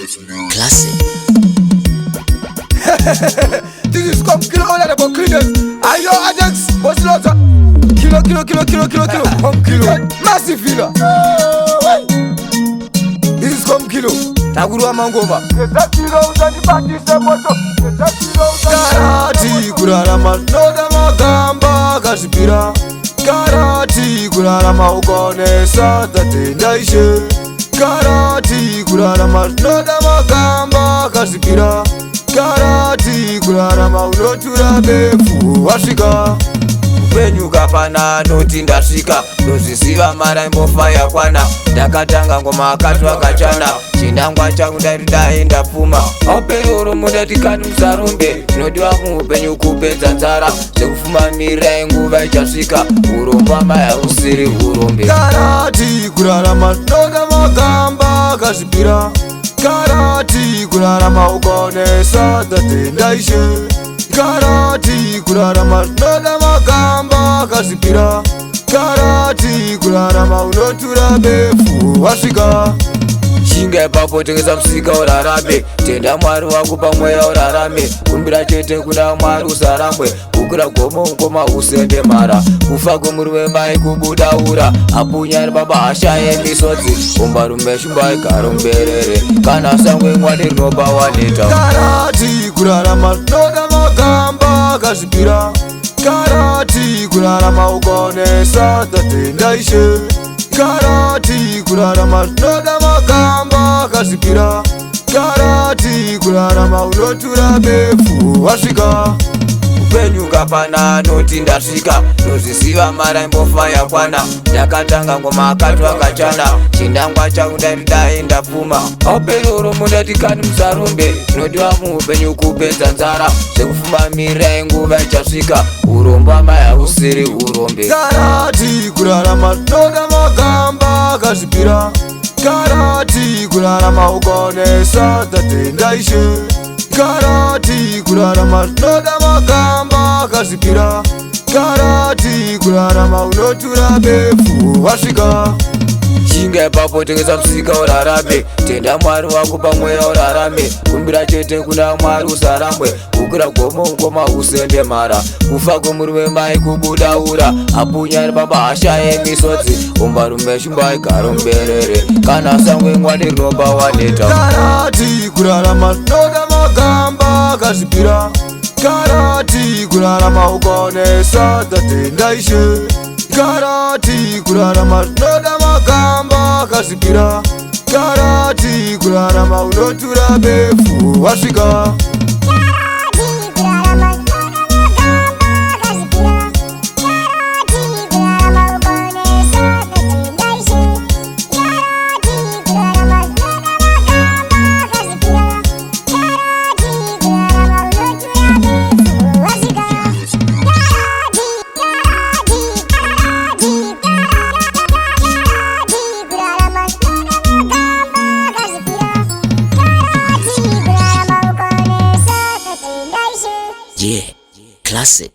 Classic. This is come kilo all of the cleaners. Are you Ajax? What's the other? Kilo. Come kilo. Massive filler. This is come kilo. Tagurua mangoma. Karati kurarama noga magamba kashipira. Karati kurarama ukonesa tatendaishe. Karati kurarama noga magamba kashipira. Karati kurarama unotura befu wasvika. Upenyuka pana noti ndasvika, ndozvisiva mara imbofa yakwana. Ndakatanga ngoma akati akachana, chinangwa changu ndati ndaenda pfuma. Aupenyu mundati kani musarumbe, chinodiwa muupenyu kupedza nzara. Zvekufumamira nguva ichasvika, urombo maya usiri urombe. Karati kurarama noga magamba akazvipira. Karati kurarama ukonesa tatendaishe. Karati kurarama noga magamba akazvipira. Karati kurarama unotura befu wasvika. Shinga ipapo tengesa musika urarame, tenda Mwari wakupa mweya urarame. Kumbira chete kuna Mwari usarambwe, ukira gomo ngoma usende mara. Kufa kwemurume mai kubudaura, apunyari baba ashaye misodzi. Umbarume shumba ikaromberere, kana sangwe Mwari rinoba waneta. Karati kurarama noga magamba akazvipira. Karati kurarama ukonesa tatendaishe. Karati kurarama noga magamba akazvipira. Karati kurarama unotura befu wasvika. Upenyuka pana noti ndasvika, ndozvisiva mara imbofa yakwana. Ndakatanga ngoma akati akachana, chinangwa changu ndati ndaenda pfuma. Aupenyu mundati kani musarumbe, chinodiwa muupenyu kupedza nzara. Zvekufumamira nguva ichasvika, urombo maya usiri urombe. Karati kurarama noga magamba akazvipira. Karati kurarama ukonesa tatendaishe. Karati kurarama noga magamba akazvipira. Karati kurarama unotura befu wasvika. Shinga ipapo tengesa musika urarame, tenda Mwari wakupa mweya urarame. Kumbira chete kuna Mwari usarambwe, ukira gomo ngoma usende mara. Kufa kwemurume mai kubudaura, apunyari baba ashaye misodzi. Umbarume shumba ikaromberere, kana sangwe Mwari rinoba waneta. Karati kurarama noga magamba akazvipira. Karati kurarama ukonesa tatendaishe. Karati kurarama noga magamba akazvipira. Karati kurarama unotura befu wasvika. Yeah, classic.